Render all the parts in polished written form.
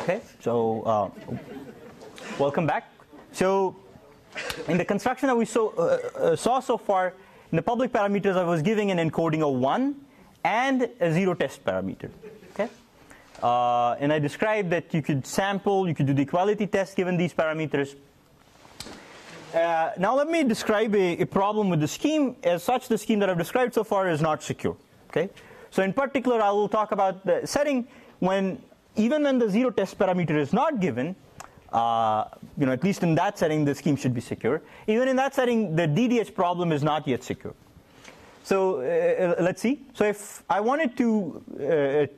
Okay, so welcome back. So in the construction that we saw so far, in the public parameters, I was giving an encoding of 1 and a zero test parameter. Okay, and I described that you could sample, you could do the equality test given these parameters. Now let me describe a problem with the scheme. As such, the scheme that I've described so far is not secure. Okay, so in particular, I will talk about the setting when even when the zero test parameter is not given. At least in that setting, the scheme should be secure. Even in that setting, the DDH problem is not yet secure. So let's see. So if I wanted to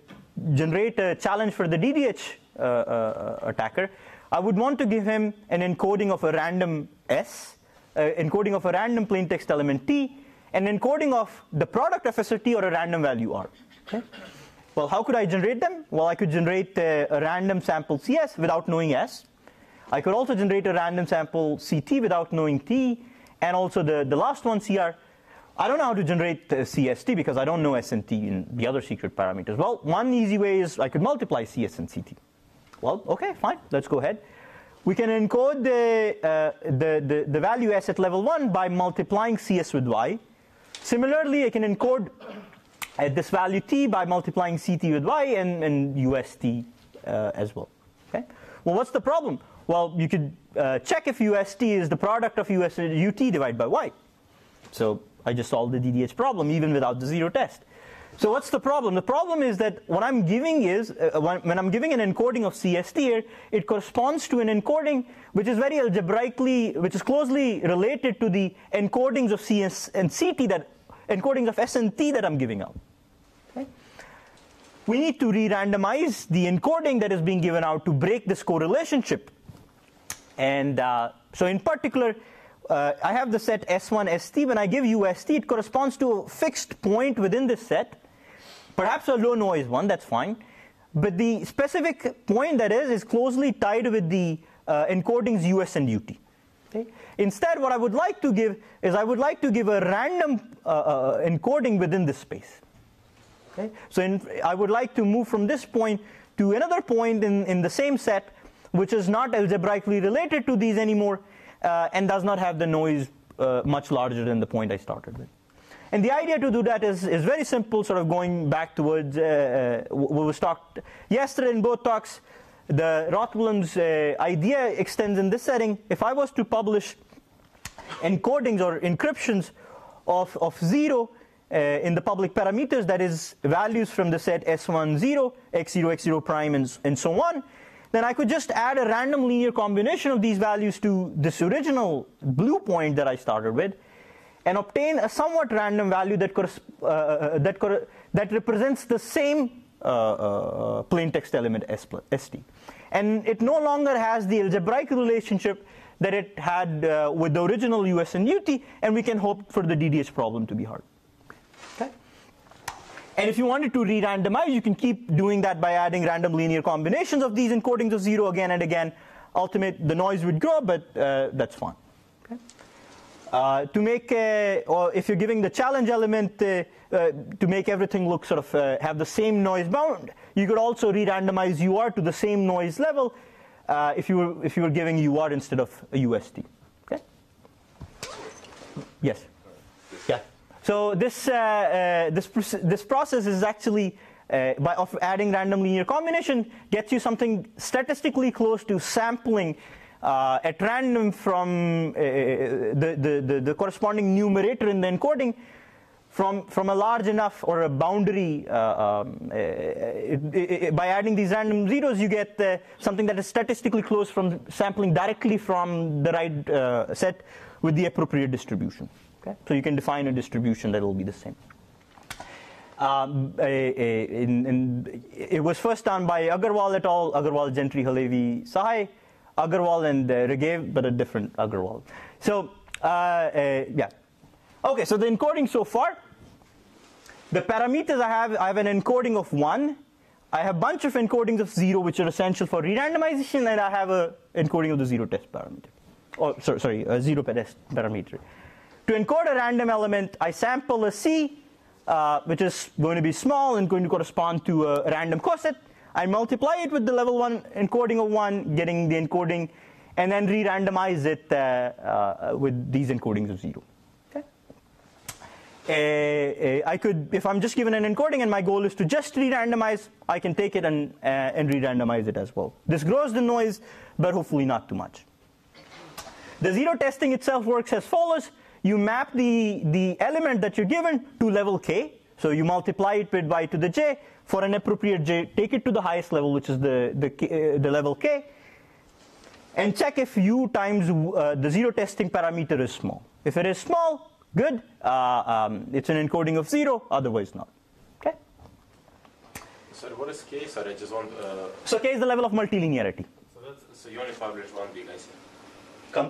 generate a challenge for the DDH attacker, I would want to give him an encoding of a random S, encoding of a random plain text element T, and encoding of the product of SRT or a random value R. Okay? Well, how could I generate them? Well, I could generate a random sample CS without knowing S. I could also generate a random sample CT without knowing T, and also the last one, CR. I don't know how to generate CST because I don't know S and T in the other secret parameters. Well, one easy way is I could multiply CS and CT. Well, okay, fine, let's go ahead. We can encode the value S at level 1 by multiplying CS with Y. Similarly, I can encode at this value T by multiplying CT with Y and UST as well. Okay. Well, what's the problem? Well, you could check if UST is the product of UT divided by Y. So I just solved the DDH problem even without the zero test. So what's the problem? The problem is that what I'm giving is, when I'm giving an encoding of CST here, it corresponds to an encoding which is very algebraically, which is closely related to the encodings of CS and CT, that encodings of S and T that I'm giving out. Okay? We need to re-randomize the encoding that is being given out to break this correlationship. And so in particular, I have the set S1, ST. When I give UST, it corresponds to a fixed point within this set. Perhaps a low noise one, that's fine. But the specific point that is closely tied with the encodings US and UT. Okay? Instead, what I would like to give is I would like to give a random encoding within this space. Okay? So I would like to move from this point to another point in the same set, which is not algebraically related to these anymore, and does not have the noise much larger than the point I started with. And the idea to do that is very simple, sort of going back towards what was talked yesterday in both talks. The Roth-Willems idea extends in this setting. If I was to publish encodings or encryptions of 0 in the public parameters, that is values from the set S1, 0, x0, x0 prime, and so on, then I could just add a random linear combination of these values to this original blue point that I started with, and obtain a somewhat random value that represents the same plain text element ST. And it no longer has the algebraic relationship that it had with the original US and UT, and we can hope for the DDH problem to be hard. Okay? And if you wanted to re-randomize, you can keep doing that by adding random linear combinations of these encodings of 0 again and again. Ultimately, the noise would grow, but that's fine. Okay? To make, or if you're giving the challenge element to make everything look sort of have the same noise bound, you could also re-randomize UR to the same noise level if you were giving UR instead of a UST. Okay? Yes. Yeah. So this process is actually of adding random linear combination gets you something statistically close to sampling at random from the corresponding numerator in the encoding from a large enough or a boundary. By adding these random zeros, you get something that is statistically close from sampling directly from the right set with the appropriate distribution. Okay? So you can define a distribution that will be the same. It was first done by Agarwal et al., Agarwal, Gentry, Halevi, Sahai, Agarwal and Regev, but a different Agarwal. So yeah. Okay, so the encoding so far, the parameters I have an encoding of 1. I have a bunch of encodings of 0, which are essential for re-randomization, and I have an encoding of the zero test parameter. Or sorry, a zero test parameter. To encode a random element, I sample a C, which is going to be small and going to correspond to a random coset. I multiply it with the level 1 encoding of 1, getting the encoding, and then re-randomize it with these encodings of 0. Okay? I could, if I'm just given an encoding and my goal is to just re-randomize, I can take it and re-randomize it as well. This grows the noise, but hopefully not too much. The zero testing itself works as follows. You map the element that you're given to level k. So you multiply it with y to the j. For an appropriate j, take it to the highest level, which is the level k, and check if u times the zero testing parameter is small. If it is small, good. It's an encoding of 0. Otherwise, not. Okay. Sorry, what is k? Sorry, I just want. So k is the level of multilinearity. So you only publish one big, I see.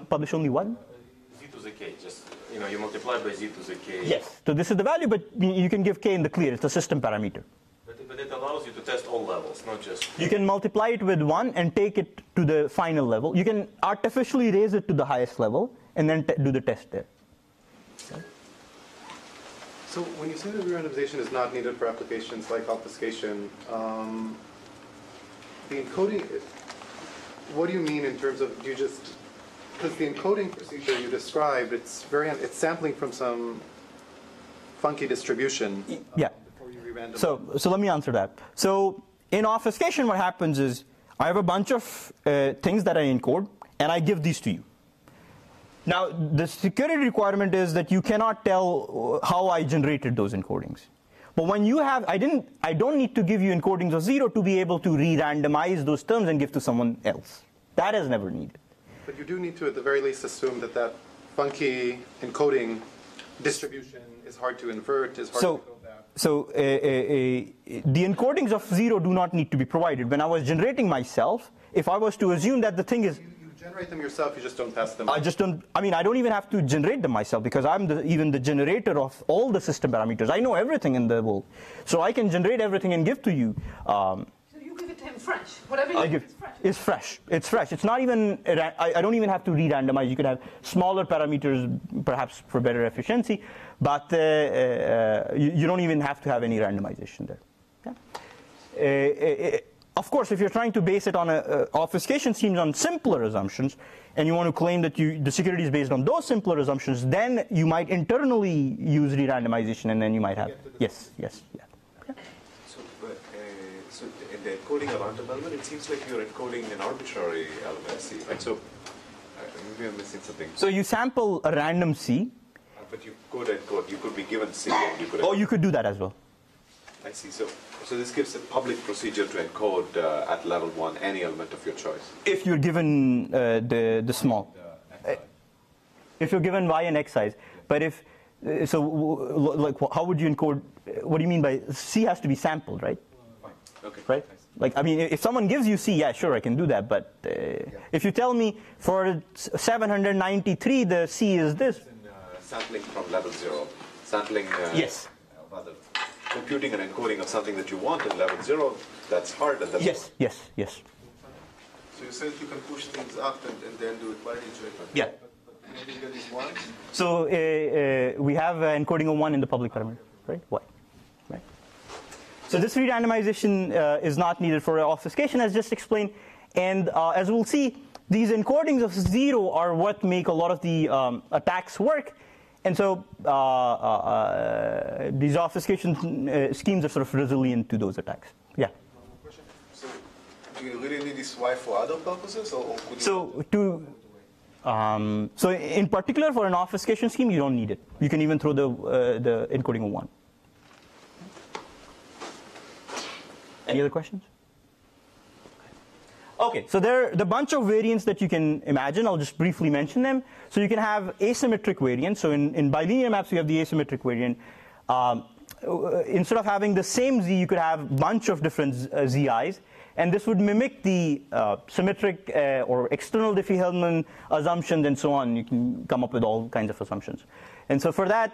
Publish only one? Z to the k. Just you multiply by z to the k. Yes. So this is the value, but you can give k in the clear. It's a system parameter. But it allows you to test all levels, not just. You can multiply it with 1 and take it to the final level. You can artificially raise it to the highest level and then do the test there. Okay. So when you say that re-randomization is not needed for applications like obfuscation, the encoding, what do you mean in terms of, do you just, because the encoding procedure you described, it's sampling from some funky distribution. Yeah. So let me answer that. So in obfuscation, what happens is I have a bunch of things that I encode, and I give these to you. Now, the security requirement is that you cannot tell how I generated those encodings. But when you have, I don't need to give you encodings of 0 to be able to re-randomize those terms and give to someone else. That is never needed. But you do need to, at the very least, assume that that funky encoding distribution is hard to invert, is hard to go back. So the encodings of 0 do not need to be provided. When I was generating myself, if I was to assume that the thing is, you generate them yourself, you just don't pass them. I don't even have to generate them myself, because I'm even the generator of all the system parameters. I know everything in the world. So I can generate everything and give to you. So you give it to him fresh. Whatever you give is fresh. It's fresh. It's fresh. It's not even, I don't even have to re-randomize. You could have smaller parameters, perhaps for better efficiency, but you don't even have to have any randomization there. Yeah? Of course, if you're trying to base it on obfuscation schemes on simpler assumptions, and you want to claim that the security is based on those simpler assumptions, then you might internally use re-randomization, and then you might have, yes, yeah. So in the encoding a random element, it seems like you're encoding an arbitrary element C, right? So maybe I'm missing something. So you sample a random C. But you could encode, you could be given C and you could encode. Oh, you could do that as well. I see. So this gives a public procedure to encode at level 1 any element of your choice. If you're given the small. If you're given y and x size. But if, like, how would you encode, what do you mean by, C has to be sampled, right? Fine. Okay. Right? Like, I mean, if someone gives you C, yeah, sure, I can do that. But if you tell me for 793, the C is this. Sampling from level 0. Sampling. Yes. Rather, computing and encoding of something that you want in level 0, that's hard. And that's Yes. So you said you can push things up and then do it by iterator. Yeah. But maybe get this one. So we have encoding of 1 in the public parameter, right? What? Right. So this re-randomization is not needed for obfuscation, as just explained. And as we'll see, these encodings of 0 are what make a lot of the attacks work. And so these obfuscation schemes are sort of resilient to those attacks. Yeah. So do you really need this Y for other purposes, or could you? So in particular, for an obfuscation scheme, you don't need it. You can even throw the encoding of 1. Any other questions? Okay, so there are the bunch of variants that you can imagine. I'll just briefly mention them. So you can have asymmetric variants. So in bilinear maps, you have the asymmetric variant. Instead of having the same Z, you could have a bunch of different ZIs. And this would mimic the symmetric or external Diffie-Hellman assumptions and so on. You can come up with all kinds of assumptions. And so for that,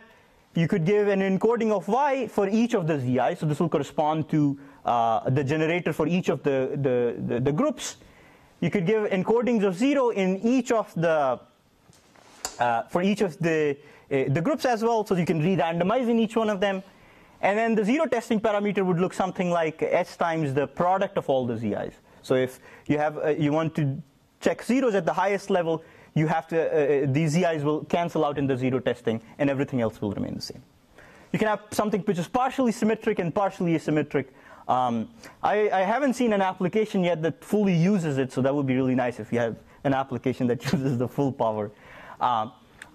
you could give an encoding of Y for each of the ZIs. So this will correspond to the generator for each of the groups. You could give encodings of 0 in each of the for each of the groups as well, so you can re-randomize in each one of them. And then the zero testing parameter would look something like S times the product of all the ZIs. So if you have you want to check zeros at the highest level, you have to these ZIs will cancel out in the zero testing, and everything else will remain the same. You can have something which is partially symmetric and partially asymmetric. I haven't seen an application yet that fully uses it, so that would be really nice if you have an application that uses the full power.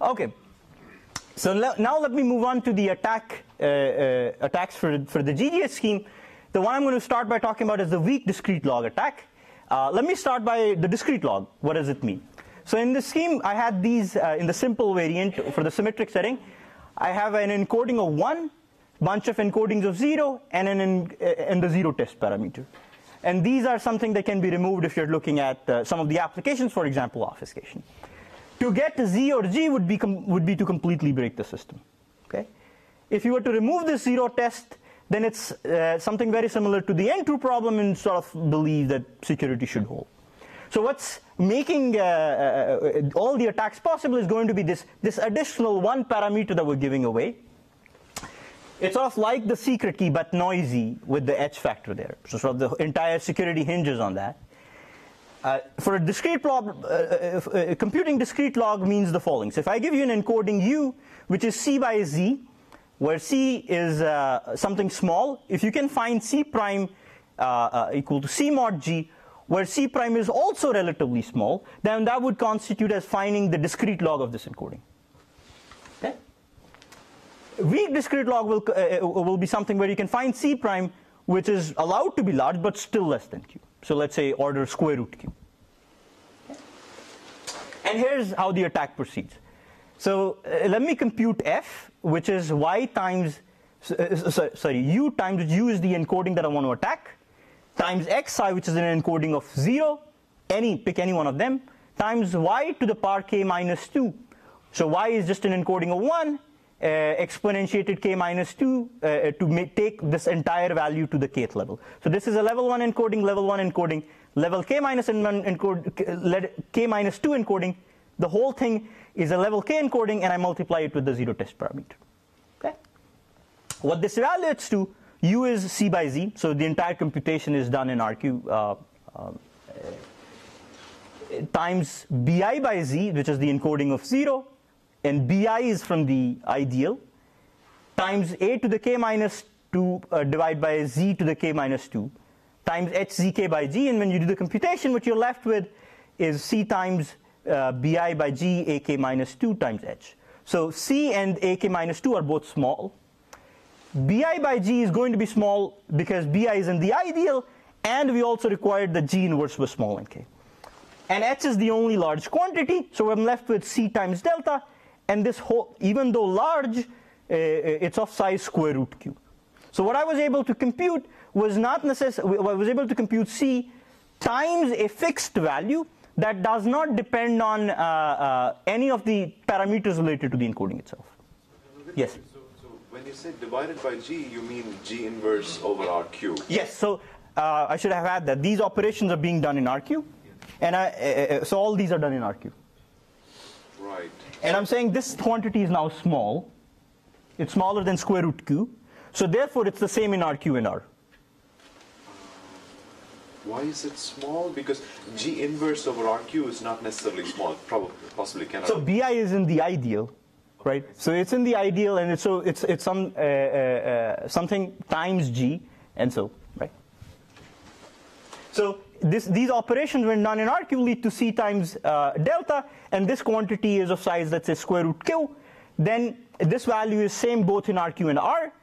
Okay, so now let me move on to the attacks for the GDS scheme. The one I'm going to start by talking about is the weak discrete log attack. Let me start by the discrete log. What does it mean? So in this scheme, I had these in the simple variant for the symmetric setting. I have an encoding of 1, bunch of encodings of 0, and the zero test parameter. And these are something that can be removed if you're looking at some of the applications, for example, obfuscation. To get to Z or G would be to completely break the system. Okay? If you were to remove this zero test, then it's something very similar to the N2 problem and sort of believe that security should hold. So what's making all the attacks possible is going to be this additional one parameter that we're giving away. It's sort of like the secret key, but noisy with the H factor there. So sort of the entire security hinges on that. For a discrete log, computing discrete log means the following. So if I give you an encoding U, which is C by Z, where C is something small, if you can find C prime equal to C mod G, where C prime is also relatively small, then that would constitute as finding the discrete log of this encoding. Okay? Weak discrete log will be something where you can find C prime, which is allowed to be large, but still less than Q. So let's say order square root Q. Okay? And here's how the attack proceeds. So let me compute F, which is Y times, U times U is the encoding that I want to attack, times xi, which is an encoding of 0, pick any one of them, times y to the power k minus 2. So y is just an encoding of 1, exponentiated k minus 2 to take this entire value to the kth level. So this is a level 1 encoding, level k minus 2 encoding. The whole thing is a level k encoding, and I multiply it with the zero test parameter. Okay? What this evaluates to, U is C by Z, so the entire computation is done in RQ, times Bi by Z, which is the encoding of 0, and Bi is from the ideal, times A to the k minus 2 divided by Z to the k minus 2, times HZK by G, and when you do the computation, what you're left with is C times Bi by G, AK minus 2 times H. So C and AK minus 2 are both small. Bi by G is going to be small because Bi is in the ideal, and we also required the G inverse was small in K. And H is the only large quantity, so I'm left with C times delta, and this whole, even though large, it's of size square root Q. So what I was able to compute was not necessarily, I was able to compute C times a fixed value that does not depend on any of the parameters related to the encoding itself. Yes? When you say divided by G, you mean G inverse over RQ? Yes, so I should have had that. These operations are being done in RQ, and so all these are done in RQ. Right. And I'm saying this quantity is now small. It's smaller than square root Q, so therefore it's the same in RQ and R. Why is it small? Because G inverse over RQ is not necessarily small. Probably, possibly cannot. So Bi is in the ideal. Right, so it's in the ideal, and it's something times G, and so right. So these operations, when done in RQ, lead to C times delta, and this quantity is of size, let's say, square root Q. Then this value is same both in RQ and R,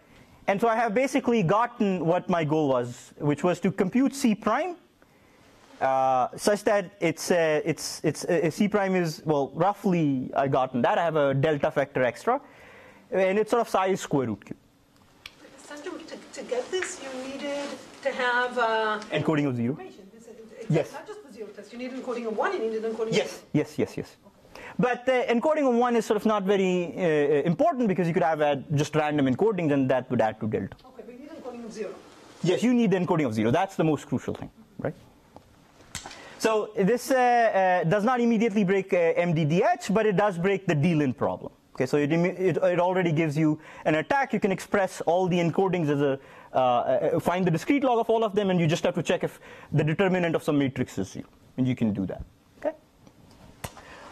and so I have basically gotten what my goal was, which was to compute C prime. Such that it's C prime is, well, roughly I gotten that. I have a delta factor extra, and it's sort of size square root Q. Sanjam, to get this, you needed to have encoding of 0. Yes. Not just the zero test. You needed encoding of 1. You needed encoding yes. of 0. Yes. Okay. But encoding of 1 is sort of not very important because you could have just random encodings, and that would add to delta. Okay, but you need encoding of 0. Yes, you need the encoding of 0. That's the most crucial thing, right? So this does not immediately break MDDH, but it does break the D-lin problem. Okay, so it already gives you an attack. You can express all the encodings as a find the discrete log of all of them, and you just have to check if the determinant of some matrix is 0, and you can do that. Okay.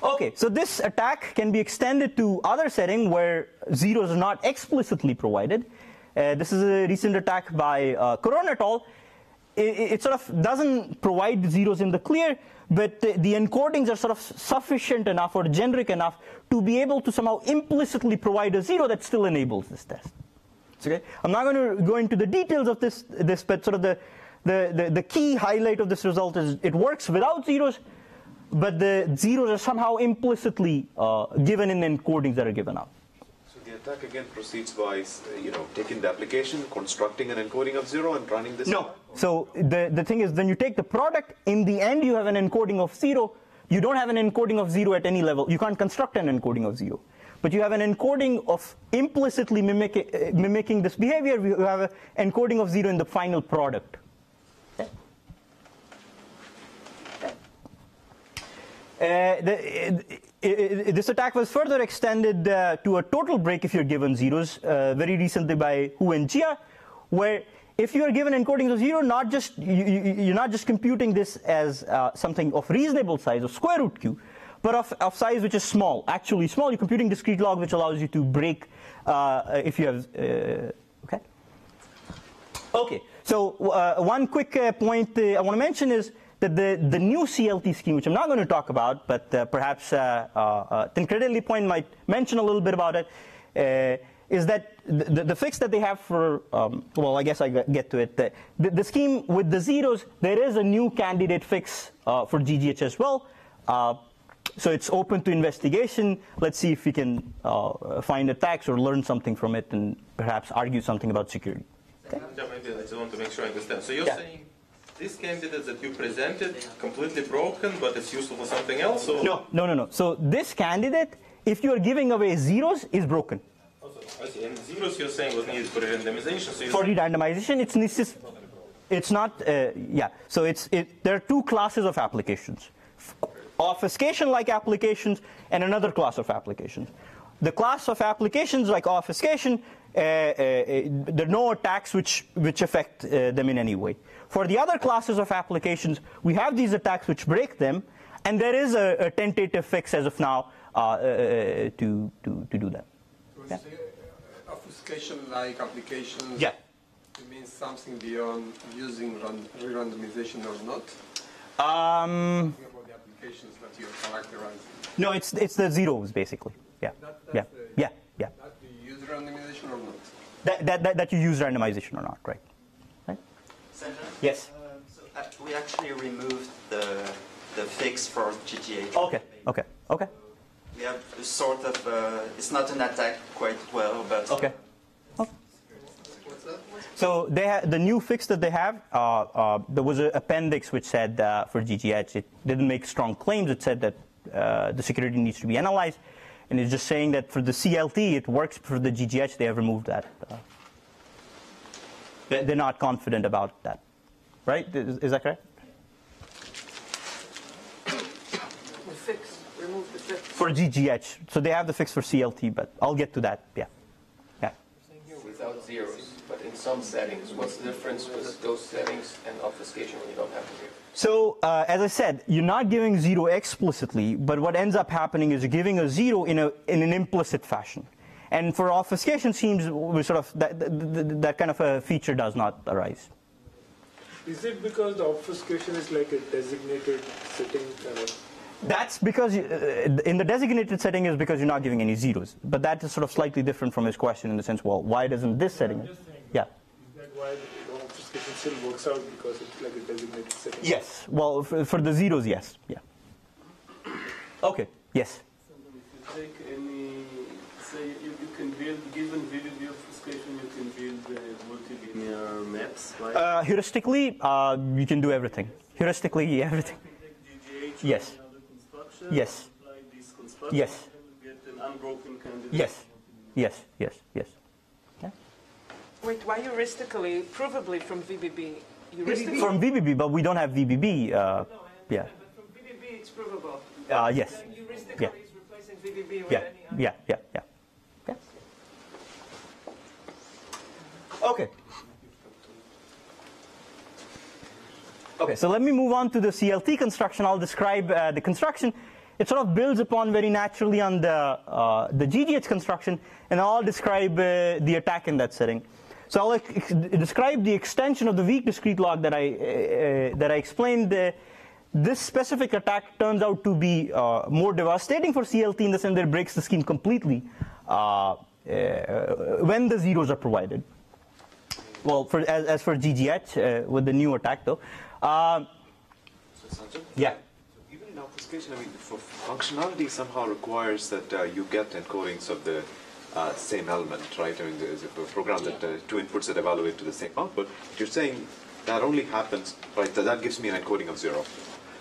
Okay, so this attack can be extended to other setting where 0 is not explicitly provided. This is a recent attack by Corona et al. It sort of doesn't provide zeros in the clear, but the encodings are sort of sufficient enough or generic enough to be able to somehow implicitly provide a 0 that still enables this test. Okay? I'm not going to go into the details of this, but sort of the key highlight of this result is it works without zeros, but the zeros are somehow implicitly given in the encodings that are given out. So the attack again proceeds by, taking the application, constructing an encoding of 0 and running this? No. So the thing is, when you take the product, in the end you have an encoding of 0. You don't have an encoding of 0 at any level. You can't construct an encoding of 0. But you have an encoding of implicitly mimicking this behavior. You have an encoding of 0 in the final product. This attack was further extended to a total break if you're given zeros very recently by Hu and Jia, where if you are given encodings of 0, you're not just computing this as something of reasonable size, of square root q, but of size which is small, actually small. You're computing discrete log, which allows you to break if you have, okay? Okay, so one quick point I want to mention is that the new CLT scheme, which I'm not going to talk about, but perhaps Tancredeli Point might mention a little bit about it, is that the fix that they have for, well, I guess I get to it. The scheme with the zeros, there is a new candidate fix for GGH as well. So it's open to investigation. Let's see if we can find attacks or learn something from it and perhaps argue something about security. Okay? Maybe I just want to make sure I understand. So you're saying this candidate that you presented completely broken, but it's useful for something else? Or? No. So this candidate, if you are giving away zeros, is broken. I see. And zeros you're saying was needed for randomization. So for re-randomization, it's not. Yeah. So there are two classes of applications: obfuscation-like applications and another class of applications. The class of applications like obfuscation, there are no attacks which affect them in any way. For the other classes of applications, we have these attacks which break them, and there is a tentative fix as of now to do that. Yeah. Obfuscation-like applications. Yeah. It means something beyond using re-randomization or not. About the applications that you're characterizing. No, it's the zeros basically. Yeah. Yeah. That you use randomization or not. That you use randomization or not, right? Sanjam? Yes. So we actually removed the fix for GGH. Okay. We have a sort of, it's not an attack quite well, but... Okay. So the new fix that they have, there was an appendix which said for GGH, it didn't make strong claims. It said that the security needs to be analyzed. And it's just saying that for the CLT, it works. For the GGH, they have removed that. They're not confident about that. Right? Is that correct? Remove the fix. For GGH. So they have the fix for CLT, but I'll get to that. Yeah. Without zeros, but in some settings, what's the difference with those settings and obfuscation when you don't have the zero? So as I said, you're not giving 0 explicitly, but what ends up happening is you're giving a 0 in an implicit fashion. And for obfuscation schemes, we sort of that kind of a feature does not arise. Is it because the obfuscation is like a designated setting? That's because in the designated setting is because you're not giving any zeros. But that is sort of slightly different from his question in the sense, well, why doesn't this setting? Yeah. Is that why the obfuscation still works out because it's like a designated setting? Yes. Well, for the zeros, yes. Yeah. Okay. Yes. So if you take any, say you can build, given VBB obfuscation, you can build multilinear maps, right? Heuristically, you can do everything. Heuristically, everything. Yes. Yes. Yes. Get an unbroken candidate. Yes. Yeah. Wait, why heuristically? Provably from VBB. Heuristically? From VBB, but we don't have VBB. Yeah. Yeah. But from VBB, it's provable. Yes. Heuristically Yeah. is replacing VBB with Yeah. any other. Yeah. Okay. Okay, so let me move on to the CLT construction. I'll describe the construction. It sort of builds upon very naturally on the GGH construction, and I'll describe the attack in that setting. So I'll describe the extension of the weak discrete log that I explained. This specific attack turns out to be more devastating for CLT in the sense that it breaks the scheme completely when the zeros are provided. Well, as for GGH, with the new attack though. So Sanjam? Yeah. Even in obfuscation, I mean, for functionality somehow requires that you get encodings of the same element, right? I mean, there's a program that two inputs that evaluate to the same output. You're saying that only happens, right? That gives me an encoding of 0.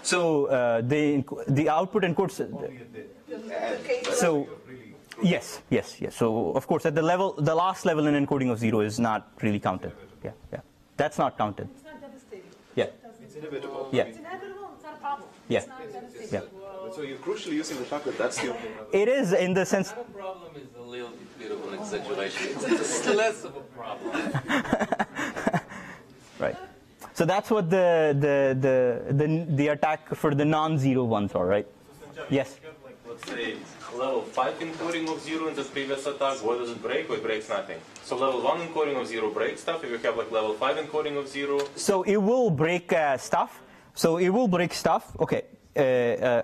So the output encodes. So yes. So of course, at the last level, an encoding of 0 is not really counted. Yeah. That's not counted. It's not devastating. Yeah. It's inevitable. Yeah. It's inevitable. It's not a problem. Yeah. It's not devastating. Yeah. So you're crucially using the fact that that's the only It is in the sense. Not a problem is a little bit of an exaggeration. It's less of a problem. Right. So that's what the attack for the non-zero ones are, right? Yes. Let's say level 5 encoding of 0 in the previous attack, what does it break? It breaks nothing. So level 1 encoding of 0 breaks stuff. If you have like level 5 encoding of 0. So it will break stuff. Okay.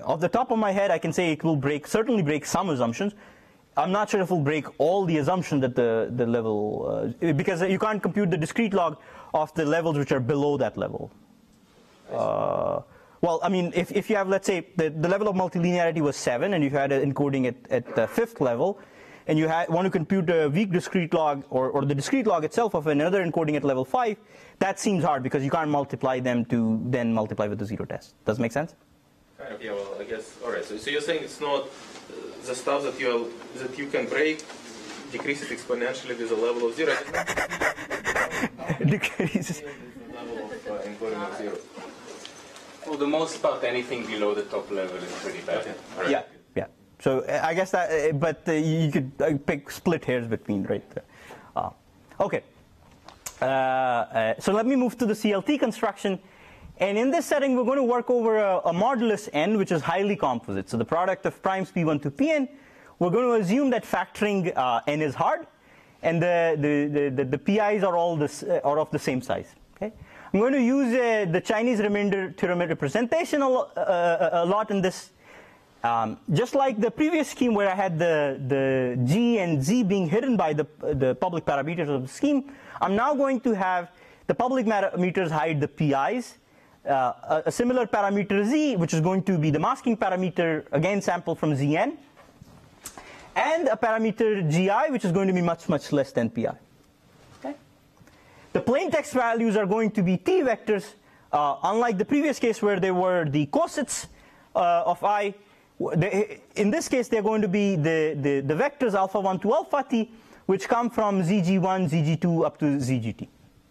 Off the top of my head, I can say it will certainly break some assumptions. I'm not sure if it will break all the assumptions that the level, because you can't compute the discrete log of the levels which are below that level. Well, I mean, if you have, let's say, the level of multilinearity was 7, and you had an encoding at the 5th level, and you want to compute a weak discrete log or the discrete log itself of another encoding at level 5, that seems hard because you can't multiply them to then multiply with the zero test. Does it make sense? Kind of, yeah. Well, I guess. All right. So you're saying it's not the stuff that you can break decreases exponentially with a level of 0. Decreases. Level of encoding of 0. For the most part, anything below the top level is pretty bad. Right. Yeah. So I guess that, but you could split hairs between, right? Okay. So let me move to the CLT construction. And in this setting, we're going to work over a modulus n, which is highly composite. So the product of primes p1 to pn, we're going to assume that factoring n is hard, and the pi's are all of the same size. Okay. I'm going to use the Chinese remainder theorem representation a lot in this. Just like the previous scheme where I had the G and Z being hidden by the public parameters of the scheme, I'm now going to have the public parameters hide the pi's, a similar parameter Z, which is going to be the masking parameter, again sample from Zn, and a parameter Gi, which is going to be much less than pi. Okay? The plain text values are going to be t vectors, unlike the previous case where they were the cosets of I. In this case, they're going to be the vectors alpha 1 to alpha t, which come from zg1, zg2 up to zgt.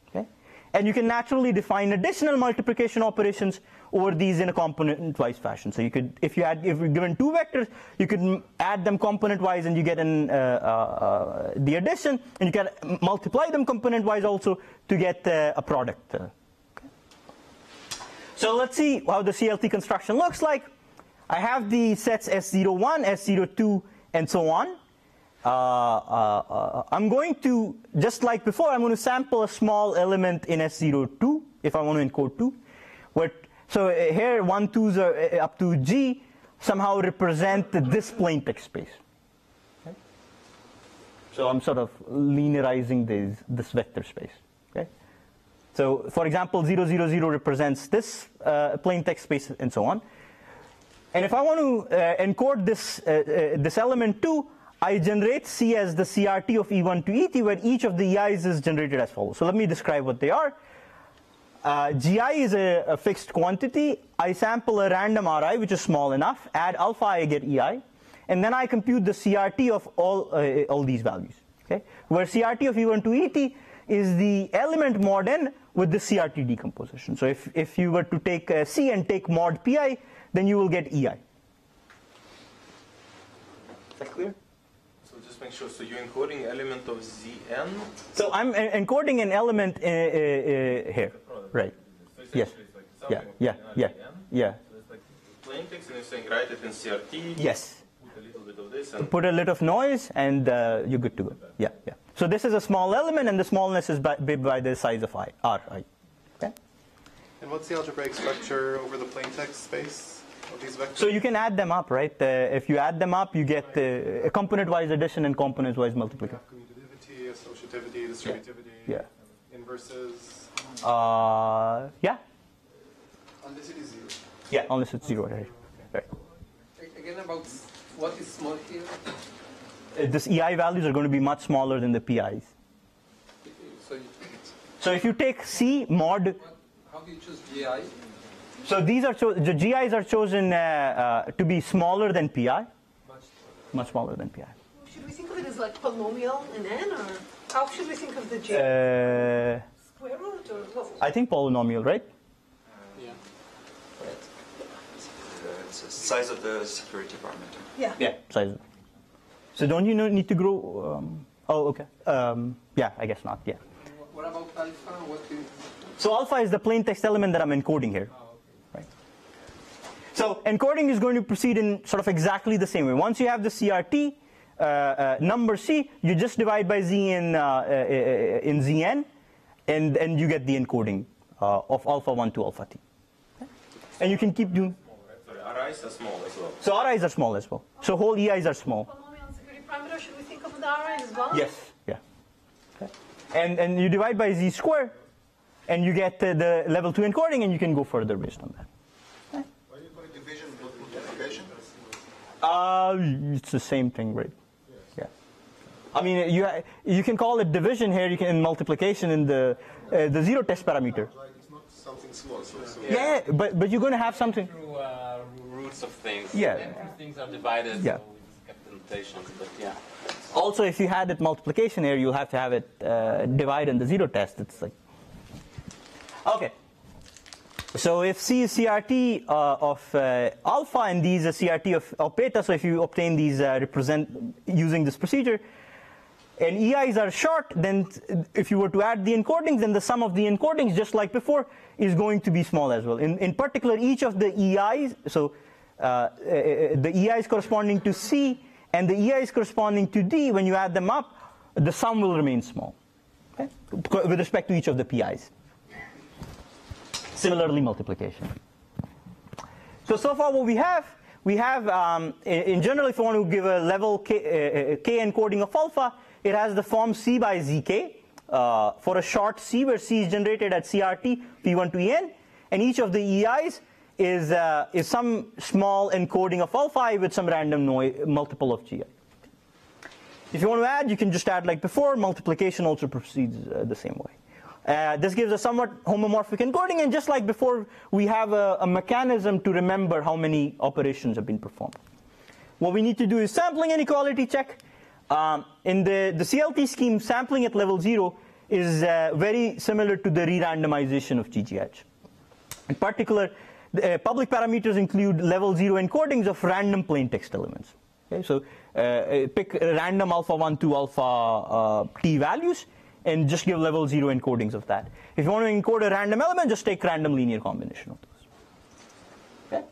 Okay? And you can naturally define additional multiplication operations over these in a component-wise fashion. So you could, if you're given two vectors, you could add them component-wise, and you get the addition, and you can multiply them component-wise also to get a product. Okay? So let's see how the CLT construction looks like. I have the sets S01, S02, and so on. I'm going to, just like before, I'm going to sample a small element in S02 if I want to encode 2. So here 1, 2s are up to G somehow represent this plain text space. Okay? So I'm sort of linearizing this vector space. Okay? So for example, 0, 0, 0 represents this plain text space and so on. And if I want to encode this element 2, I generate C as the CRT of E1 to ET, where each of the EIs is generated as follows. So let me describe what they are. GI is a fixed quantity. I sample a random RI, which is small enough. Add alpha, I get EI. And then I compute the CRT of all these values. Okay? Where CRT of E1 to ET is the element mod n with the CRT decomposition. So if you were to take C and take mod PI, then you will get EI. Is that clear? So just make sure. So you're encoding element of Zn? So I'm encoding an element here, right? So Yes. Like Yeah. So it's like plain text, and you're saying write it in CRT. Yes. Put a little bit of this. And Put a little of noise, and you're good to go. Yeah. So this is a small element, and the smallness is by the size of Ri. Okay. And what's the algebraic structure over the plain text space of these vectors? So you can add them up, right? If you add them up, you get component-wise addition and component-wise multiplication. Commutativity, associativity, distributivity, Yeah. inverses. Yeah. Unless it is 0. Yeah, unless it's 0, right? Again, about what is small here? This EI values are going to be much smaller than the PIs. So if you take C mod. How do you choose GI? So these are the GIs are chosen to be smaller than PI. Much smaller than PI. Should we think of it as like polynomial in N, or how should we think of the G? Square root, or what? I think polynomial, right? Yeah. It's the size of the security parameter. Yeah. Yeah, size. So don't you need to grow? Oh, okay. Yeah, I guess not. Yeah. What about alpha? So alpha is the plain text element that I'm encoding here. Right. So encoding is going to proceed in sort of exactly the same way. Once you have the CRT number C, you just divide by Z in Zn, and you get the encoding of alpha 1 to alpha t. Okay. And you can keep doing. Sorry, Ri's are small as well. So Ri's are small as well. So whole EIs are small. Polynomial and security parameter, should we think of the Ri as well? Yes. Yeah. Okay. And you divide by Z square, and you get the level 2 encoding, and you can go further based on that. Why do you call it division with multiplication? It's the same thing, right? Yeah. I mean, you can call it division here. You can in multiplication in the zero test parameter. It's not something small. So Yeah, but you're going to have something. Through roots of things. Yeah. And things are divided. Yeah. So with capital notations, but yeah. Also, if you had it multiplication here, you'll have to have it divide in the zero test. It's like. Okay. So if C is CRT of alpha and D is a CRT of beta, so if you obtain these represent using this procedure, and EIs are short, then if you were to add the encodings, then the sum of the encodings, just like before, is going to be small as well. In particular, each of the EIs, so the EIs corresponding to C and the EIs corresponding to D, when you add them up, the sum will remain small, okay? With respect to each of the PIs. Similarly, multiplication. So far what we have in general, if you want to give a level K encoding of alpha, it has the form C by ZK for a short C, where C is generated at CRT P1 to En, and each of the EIs is some small encoding of alpha I with some random multiple of GI. If you want to add, you can just add like before. Multiplication also proceeds the same way. This gives a somewhat homomorphic encoding, and just like before, we have a mechanism to remember how many operations have been performed. What we need to do is sampling inequality check. In the CLT scheme, sampling at level 0 is very similar to the re-randomization of GGH. In particular, the public parameters include level 0 encodings of random plain text elements. Okay, so pick random alpha 1 to alpha t values, and just give level 0 encodings of that. If you want to encode a random element, just take random linear combination of those.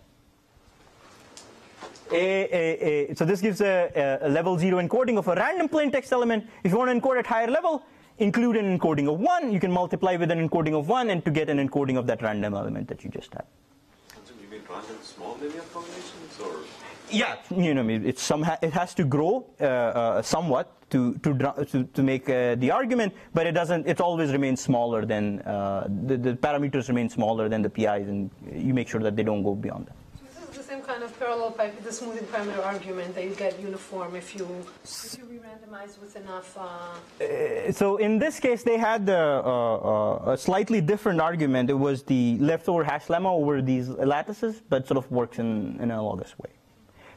Okay? So this gives a level 0 encoding of a random plain text element. If you want to encode at higher level, include an encoding of 1. You can multiply with an encoding of 1 and to get an encoding of that random element that you just had. Sanjam, you mean random small linear combinations, or? Yeah, it has to grow somewhat to make the argument, but it doesn't. It always remains smaller than the parameters remain smaller than the PIs, and you make sure that they don't go beyond that. So this is the same kind of parallel pipe with the smoothing parameter argument that you get uniform if you re-randomize with enough. So in this case, they had a slightly different argument. It was the leftover hash lemma over these lattices, but sort of works in an analogous way.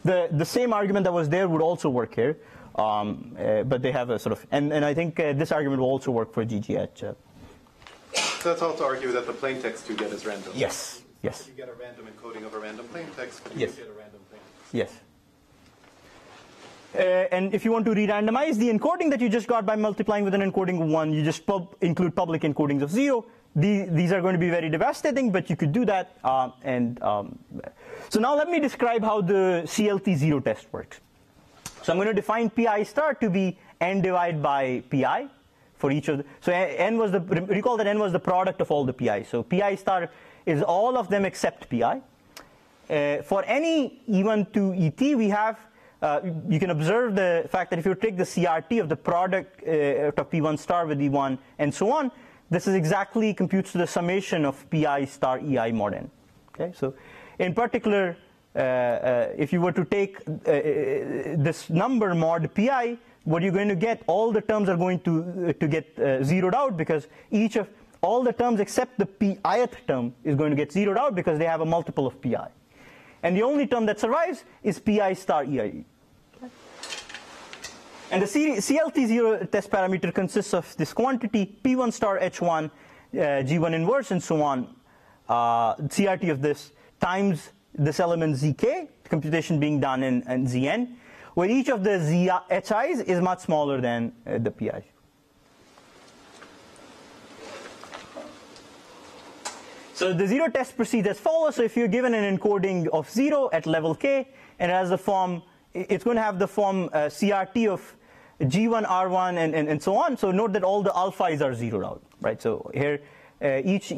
The same argument that was there would also work here, but they have a sort of, and I think this argument will also work for GGH. So that's all to argue that the plain text you get is random. Yes, yes. If you get a random encoding of a random plain text, yes. You get a random plain text. Yes. And if you want to re-randomize the encoding that you just got by multiplying with an encoding of 1, you just include public encodings of 0. These are going to be very devastating, but you could do that. So now let me describe how the CLT Zero Test works. So I'm going to define pi star to be n divided by pi for each of the. So n was recall that n was the product of all the pi. So pi star is all of them except pi. For any E1 to ET, we have. You can observe the fact that if you take the CRT of the product of P1 star with E1 and so on, this is exactly computes to the summation of Pi star EI mod n. Okay, so in particular, if you were to take this number mod Pi, what you're going to get, all the terms are going to get zeroed out because each of all the terms except the Pi'th term is going to get zeroed out because they have a multiple of Pi. And the only term that survives is Pi star EI. And the CLT Zero Test parameter consists of this quantity, P1 star H1, G1 inverse, and so on, CRT of this, times this element Zk, computation being done in Zn, where each of the HIs is much smaller than the Pi. So the zero test proceeds as follows. So if you're given an encoding of 0 at level k, and it has the form, it's going to have the form CRT of G1, R1, and so on. So note that all the alphas are zeroed out, right? So here, each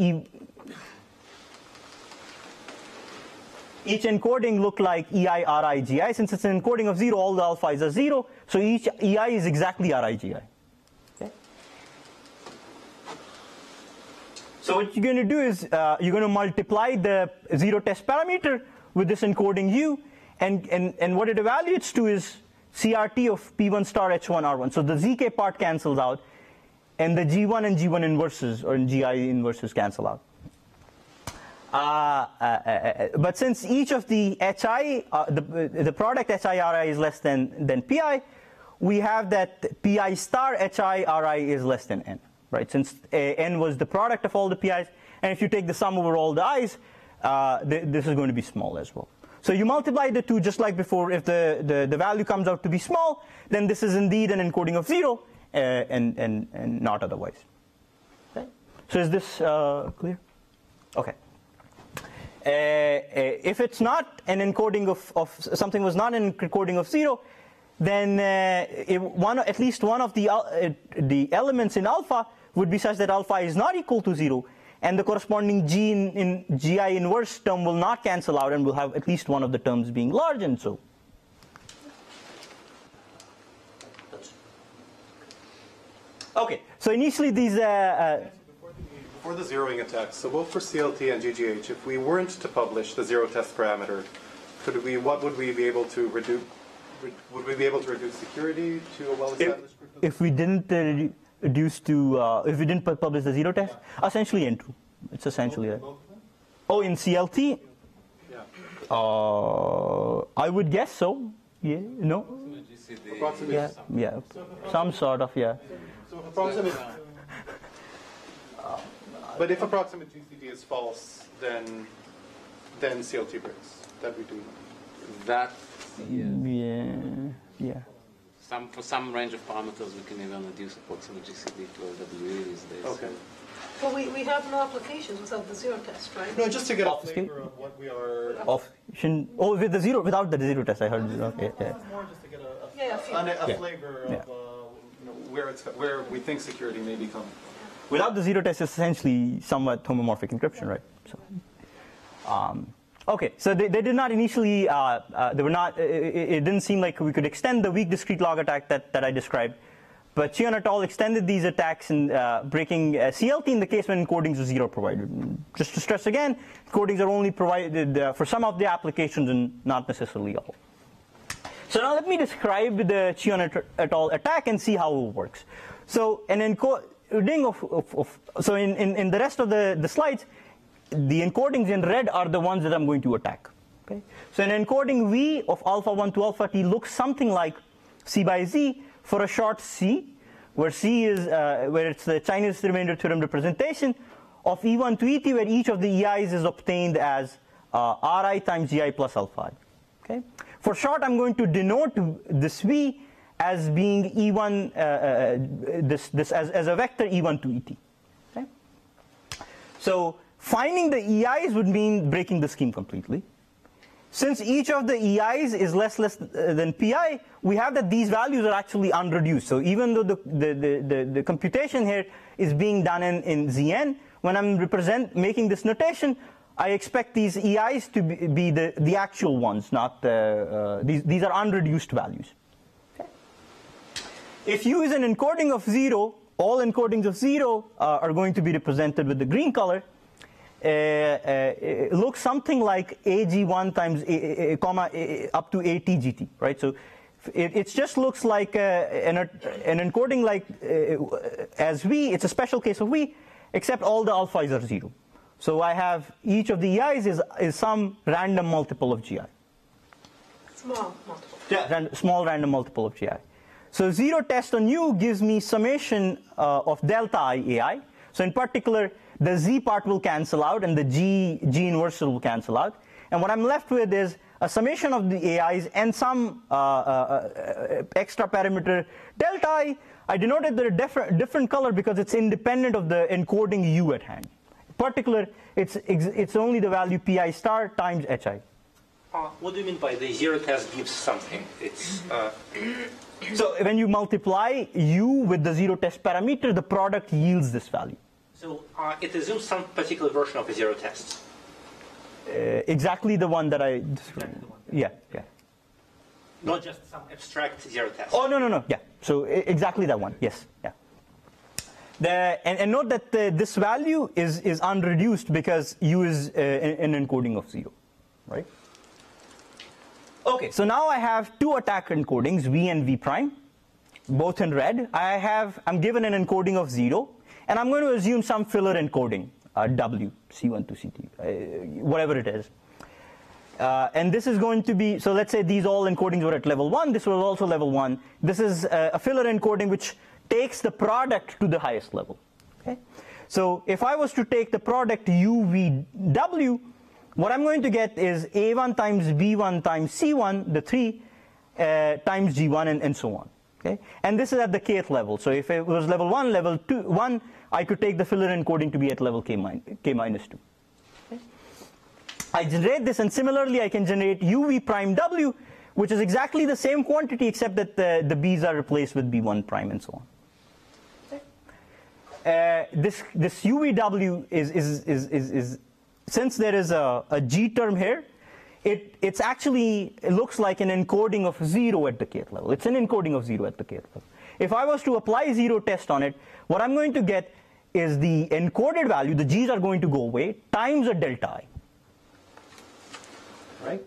encoding look like EI, RI, GI. Since it's an encoding of 0, all the alphas are 0. So each EI is exactly RI, GI. Okay? So what you're going to do is you're going to multiply the zero test parameter with this encoding U, and what it evaluates to is CRT of P1 star H1 R1. So the ZK part cancels out, and the G1 and G1 inverses or GI inverses cancel out. But since each of the HI, the product HI RI is less than PI, we have that PI star HI RI is less than N, right? Since N was the product of all the PIs, and if you take the sum over all the I's, this is going to be small as well. So you multiply the two just like before. If the value comes out to be small, then this is indeed an encoding of 0 and not otherwise. Okay? So is this clear? Okay. If it's not an encoding of something was not an encoding of 0, then at least one of the elements in alpha would be such that alpha is not equal to 0. And the corresponding G in GI inverse term will not cancel out, and we'll have at least one of the terms being large, and so. Okay, so initially these. Before the zeroing attacks, so both for CLT and GGH, if we weren't to publish the zero test parameter, what would we be able to reduce? Would we be able to reduce security to a well-established? If we didn't if we didn't publish the zero test, essentially N2. It's essentially that. Oh, in CLT? Yeah. I would guess so. Yeah. No. Approximate. Yeah. Some sort of, yeah. So approximate. But if approximate GCD is false, then CLT breaks. That we do. That. Yeah. For some range of parameters, we can even reduce approximate GCD to OWE these days. Okay. Well, we have no applications without the zero test, right? No, just to get a flavor of what we are. With the zero, without the zero test, I heard. Okay. Yeah. More just to get a flavor of where we think security may be coming. Without the zero test, it's essentially somewhat homomorphic encryption, right? So, okay, so they did not initially. They were not. It didn't seem like we could extend the weak discrete log attack that I described. But Chion et al. Extended these attacks in breaking CLT in the case when encodings are 0 provided. Just to stress again, encodings are only provided for some of the applications and not necessarily all. So now let me describe the Chion et al. Attack and see how it works. So an encoding so in the rest of the slides, the encodings in red are the ones that I'm going to attack. Okay? So an encoding V of alpha 1 to alpha t looks something like C by Z for a short C, where C is where it's the Chinese remainder theorem representation of E1 to ET, where each of the EIs is obtained as Ri times GI plus alpha. Okay? For short, I'm going to denote this V as being E1, as a vector E1 to ET. Okay? So finding the EIs would mean breaking the scheme completely. Since each of the EIs is less than PI, we have that these values are actually unreduced. So even though the computation here is being done in Zn, when I'm making this notation, I expect these EIs to be the actual ones, not these are unreduced values. Okay. If U is an encoding of 0, all encodings of 0 are going to be represented with the green color. It looks something like AG1 times up to ATGT, right? So it just looks like an encoding like as V. It's a special case of V, except all the alphas are 0. So I have each of the EIs is some random multiple of GI. Small multiple. Yeah, small random multiple of GI. So zero test on U gives me summation of delta I AI. So in particular, the Z part will cancel out and the G inversal will cancel out. And what I'm left with is a summation of the AIs and some extra parameter delta I. I denoted the different color because it's independent of the encoding U at hand. In particular, it's only the value pi star times hi. What do you mean by the zero test gives something? It's so when you multiply U with the zero test parameter, the product yields this value. So it assumes some particular version of a zero test. Exactly the one that I described. Yeah. Not just some abstract zero test. Oh no. Yeah. So exactly that one. Yes. Yeah. And note that this value is unreduced because U is an encoding of 0, right? Okay. So now I have two attack encodings, V and V prime, both in red. I'm given an encoding of 0. And I'm going to assume some filler encoding, W, C1 to CT, whatever it is. And this is going to be, so let's say these all encodings were at level 1. This was also level 1. This is a filler encoding which takes the product to the highest level. Okay? So if I was to take the product UVW, what I'm going to get is A1 times B1 times C1, the 3, times G1 and so on. Okay? And this is at the kth level. So if it was level 1, level 1, I could take the filler encoding to be at level k minus 2. Okay? I generate this, and similarly I can generate UV prime W, which is exactly the same quantity except that the B's are replaced with B1 prime and so on. Okay? This UVW is since there is a G term here, it looks like an encoding of 0 at the kth level. It's an encoding of 0 at the kth level. If I was to apply zero test on it, what I'm going to get is the encoded value, the G's are going to go away, times a delta I. Right?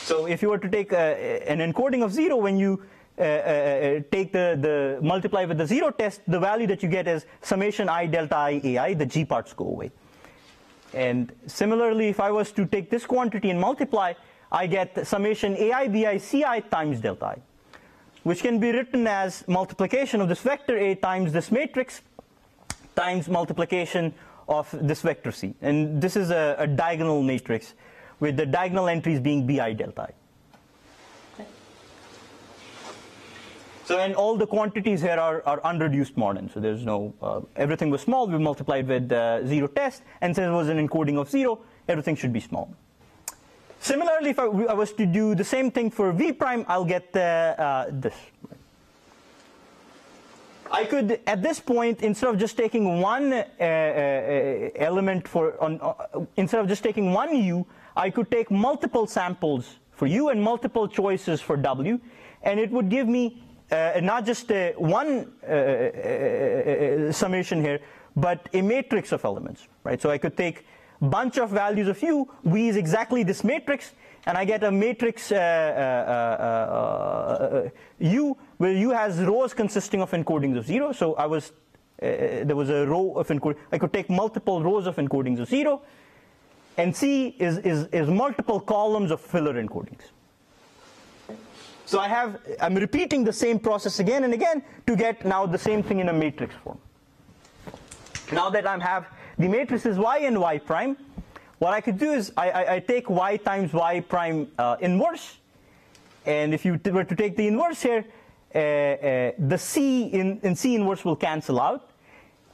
So if you were to take an encoding of 0, when you take the multiply with the zero test, the value that you get is summation I delta I AI, the G parts go away. And similarly, if I was to take this quantity and multiply, I get summation AI BI CI times delta I, which can be written as multiplication of this vector A times this matrix times multiplication of this vector C. And this is a diagonal matrix with the diagonal entries being BI delta I. So, and all the quantities here are unreduced modern. So there's no, everything was small. We multiplied with zero test. And since it was an encoding of 0, everything should be small. Similarly, if I was to do the same thing for V prime, I'll get this. I could, at this point, instead of just taking one element instead of just taking one U, I could take multiple samples for U and multiple choices for W. And it would give me not just one summation here, but a matrix of elements, right? So I could take a bunch of values of U. V is exactly this matrix, and I get a matrix U, where U has rows consisting of encodings of 0. So there was a row of encoding. I could take multiple rows of encodings of 0, and C is multiple columns of filler encodings. So I'm repeating the same process again and again to get now the same thing in a matrix form. Now that I have the matrices Y and Y prime, what I could do is I take y times y prime inverse, and if you were to take the inverse here, the C in C inverse will cancel out,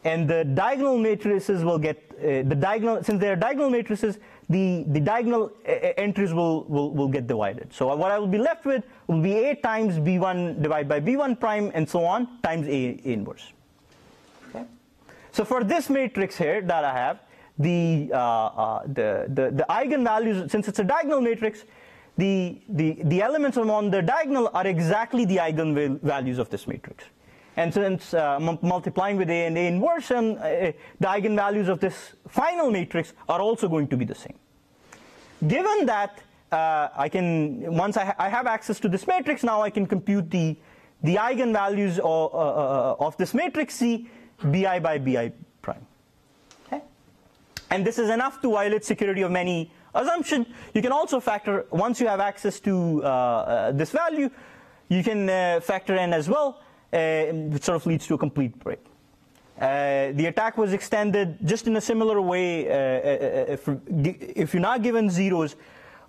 and the diagonal matrices will get the diagonal, since they are diagonal matrices, the diagonal entries will get divided. So what I will be left with will be A times B1 divided by B1 prime and so on times A inverse. Okay. So for this matrix here that I have, the eigenvalues, since it's a diagonal matrix, the elements on the diagonal are exactly the eigenvalues of this matrix. And since multiplying with A and A inverse, and the eigenvalues of this final matrix are also going to be the same. Given that I can, once I have access to this matrix, now I can compute the eigenvalues of this matrix C, Bi by Bi prime. Okay? And this is enough to violate security of many assumption. You can also factor, once you have access to this value, you can factor in as well, which sort of leads to a complete break. The attack was extended just in a similar way if you're not given zeros,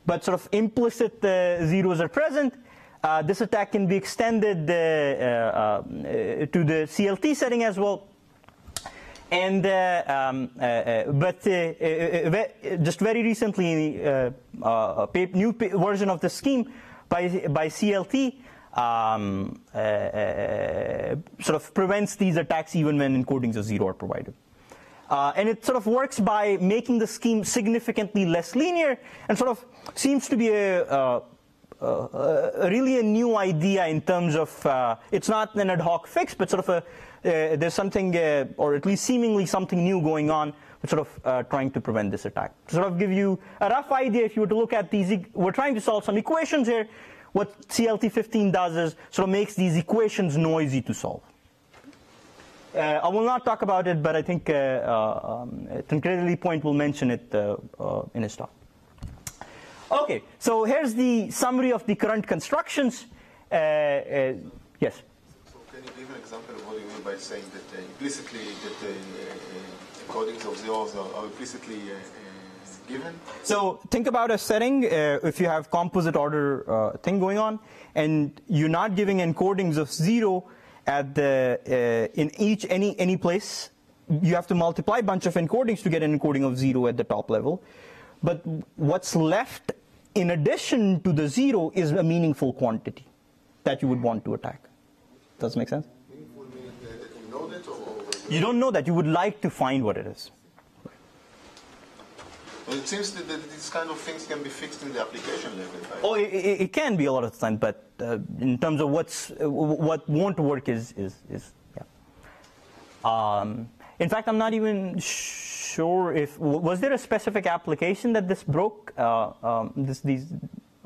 but sort of implicit zeros are present. This attack can be extended to the CLT setting as well. And just very recently, a new version of the scheme by CLT sort of prevents these attacks even when encodings of 0 are provided. And it sort of works by making the scheme significantly less linear, and sort of seems to be really a new idea in terms of it's not an ad hoc fix, but sort of there's something, or at least seemingly something new going on, with sort of trying to prevent this attack. To sort of give you a rough idea, if you were to look at these, we're trying to solve some equations here. What CLT 15 does is sort of makes these equations noisy to solve. I will not talk about it, but I think Tancredi Point will mention it in his talk. Okay, so here's the summary of the current constructions. Yes? So can you give an example of what you mean by saying that implicitly that the encodings of zeros are implicitly given? So think about a setting, if you have composite order thing going on, and you're not giving encodings of 0 at the in any place. You have to multiply a bunch of encodings to get an encoding of 0 at the top level. But what's left in addition to the 0 is a meaningful quantity that you would want to attack. Does it make sense? Meaningful meaning that you know that, or you don't know that. You would like to find what it is. Well, it seems that these kind of things can be fixed in the application level. Right? Oh, it can be a lot of the time, but in terms of what won't work is yeah. In fact, I'm not even sure if was there a specific application that this broke these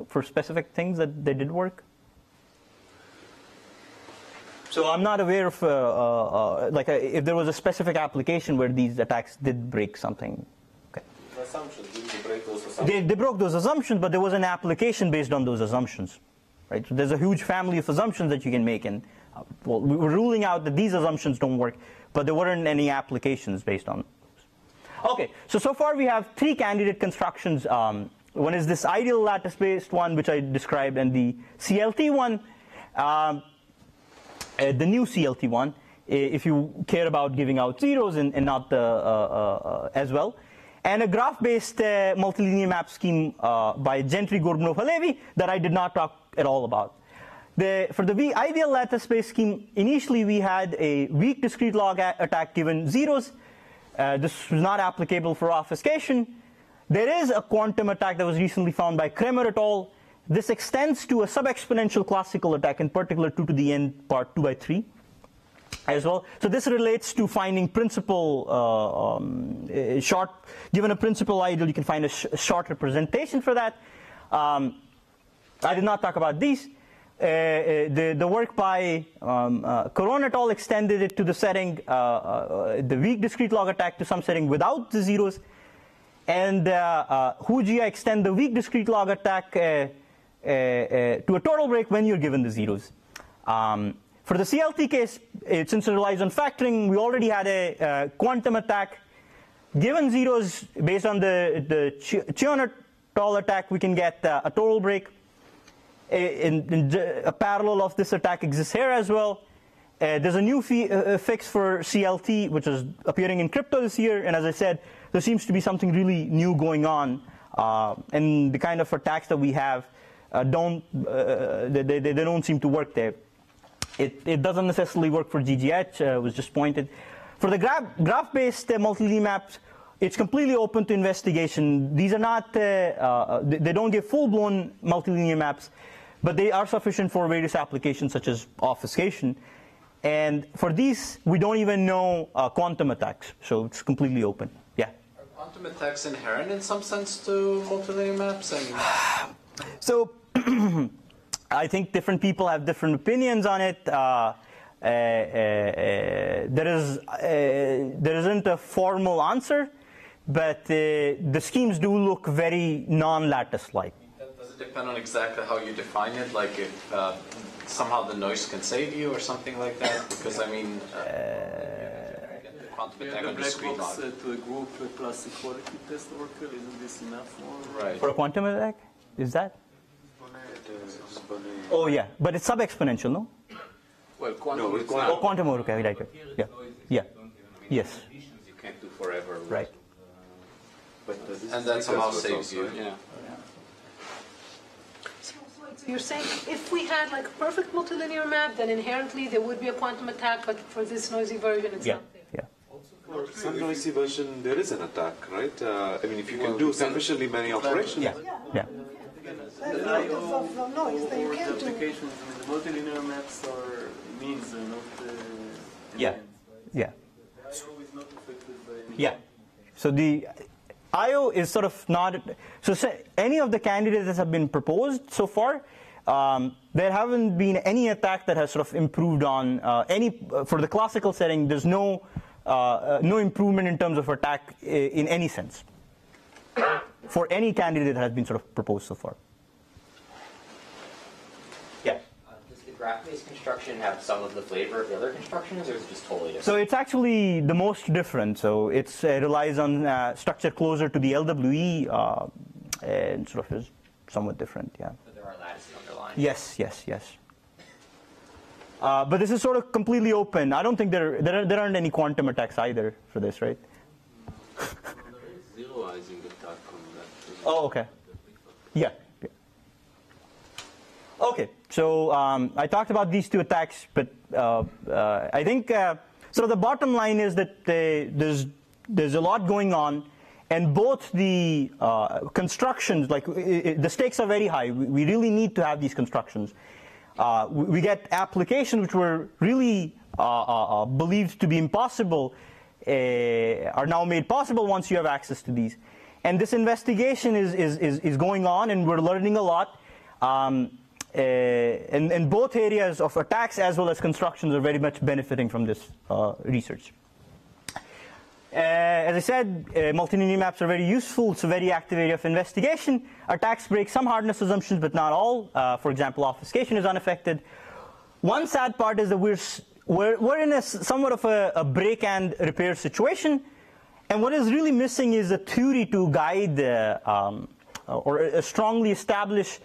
for specific things that they did work. So I'm not aware of if there was a specific application where these attacks did break something. Assumptions. Did they break those assumptions? They broke those assumptions, but there was an application based on those assumptions, right? So there's a huge family of assumptions that you can make, and well, we were ruling out that these assumptions don't work, but there weren't any applications based on those. Okay, so far we have 3 candidate constructions. One is this ideal lattice-based one, which I described, and the CLT one, the new CLT one, if you care about giving out zeros and not the as well. And a graph-based multilinear map scheme by Gentry, Gorbunov, Halevi that I did not talk at all about. For the ideal lattice-based scheme, initially we had a weak discrete log attack given zeros. This was not applicable for obfuscation. There is a quantum attack that was recently found by Kremer et al. This extends to a sub-exponential classical attack, in particular 2 to the n part 2 by 3. As well. So this relates to finding principal given a principal ideal, you can find a short representation for that. I did not talk about these. The work by Corona et al. Extended it to the setting, the weak discrete log attack to some setting without the zeros. And Hujia extend the weak discrete log attack to a total break when you're given the zeros. For the CLT case, since it relies on factoring, we already had a quantum attack given zeros based on the Cheoner-Tall attack, we can get a total break. A parallel of this attack exists here as well. There's a new fix for CLT, which is appearing in crypto this year. And as I said, there seems to be something really new going on. And the kind of attacks that we have they don't seem to work there. It doesn't necessarily work for GGH, was just pointed. For the graph-based multilinear maps, it's completely open to investigation. These are not, they don't give full-blown multilinear maps, but they are sufficient for various applications such as obfuscation. And for these, we don't even know quantum attacks, so it's completely open. Yeah? Are quantum attacks inherent in some sense to multilinear maps? So I think different people have different opinions on it. There isn't a formal answer, but the schemes do look very non-lattice-like. Does it depend on exactly how you define it? Like if somehow the noise can save you or something like that? Because I mean, quantum attack on discrete log. To a group plus equality test worker, isn't this enough for? Right. For a quantum attack? Is that? Oh yeah, but it's sub-exponential, no? Well, quantum. No, quantum. Okay, right. Yeah. Yeah. Yes. You can't do forever. Right. And that somehow saves you. Yeah. So you're saying if we had like a perfect multilinear map, then inherently there would be a quantum attack, but for this noisy version, it's not there. Yeah. For some noisy version, there is an attack, right? I mean, if you can do sufficiently many operations. Yeah. Of noise that you Or can't the do. applications, I mean, the multilinear maps are means, they're not. Yeah. The I/O is not affected by any. Yeah. So the I/O is sort of not. So say, any of the candidates that have been proposed so far, there haven't been any attack that has sort of improved on any. For the classical setting, there's no improvement in terms of attack in any sense for any candidate that has been sort of proposed so far. Yeah. Does the graph-based construction have some of the flavor of the other constructions, or is it just totally different? So it's actually the most different. So it relies on structure closer to the LWE and sort of is somewhat different. Yeah. But there are lattices underlying. Yes. But this is sort of completely open. I don't think there aren't any quantum attacks either for this, right? Zeroizing attack on that. Oh, okay. Yeah. Okay, so I talked about these two attacks, but I think sort of the bottom line is that there's a lot going on, and both the constructions, like the stakes are very high. We really need to have these constructions. We get applications which were really believed to be impossible, are now made possible once you have access to these. And this investigation is going on, and we're learning a lot. And both areas of attacks as well as constructions are very much benefiting from this research. As I said, multilinear maps are very useful. It's a very active area of investigation. Attacks break some hardness assumptions, but not all. For example, obfuscation is unaffected. One sad part is that we're in a somewhat of a break and repair situation. And what is really missing is a theory to guide or strongly establish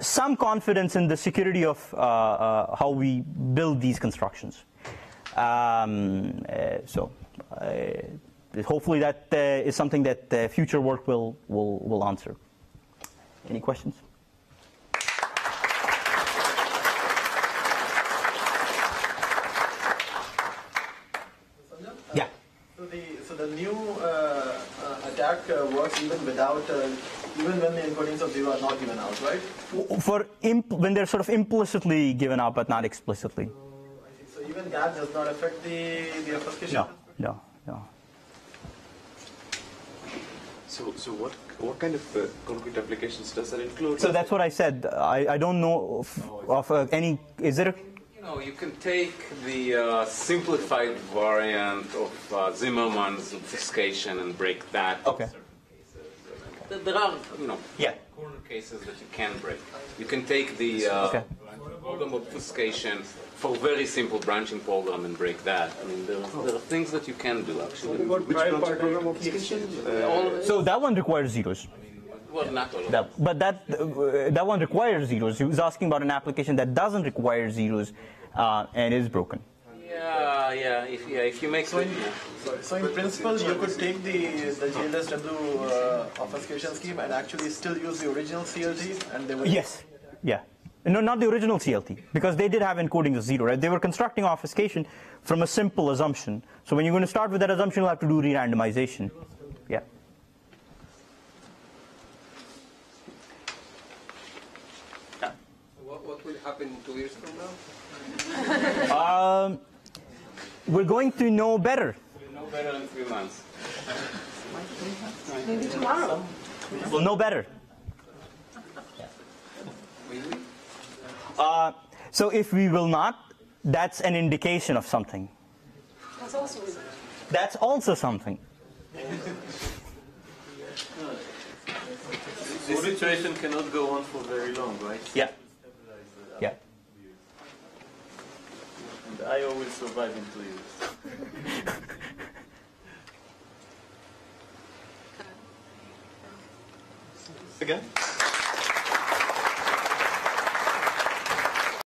some confidence in the security of how we build these constructions. Hopefully that is something that future work will answer. Any questions? Yeah. So the new attack works even without, even when the encodings of zero are not given out, right? When they're sort of implicitly given out, but not explicitly. So even that does not affect the obfuscation? No. So what kind of concrete applications does that include? So that's what I said. I don't know of any. Is there? You can take the simplified variant of Zimmerman's obfuscation and break that. Okay. There are, corner cases that you can break. You can take the program obfuscation for very simple branching program and break that. I mean, there are things that you can do actually. Which program obfuscation? So that one requires zeros. Well, not all of them. But that one requires zeros. He was asking about an application that doesn't require zeros and is broken. If you make so in principle, you could take the GLSW obfuscation scheme and actually still use the original CLT, and they would. Yes. Yeah. No, not the original CLT, because they did have encoding of zero, right? They were constructing obfuscation from a simple assumption. So when you're going to start with that assumption, you'll have to do re-randomization. Yeah. What will happen 2 years from now? We're going to know better. We'll know better in 3 months. Maybe tomorrow. We'll know better. So if we will not, that's an indication of something. That's also That's also something. This situation cannot go on for very long, right? Yeah. Yeah. And IO will survive in 2 years. Again?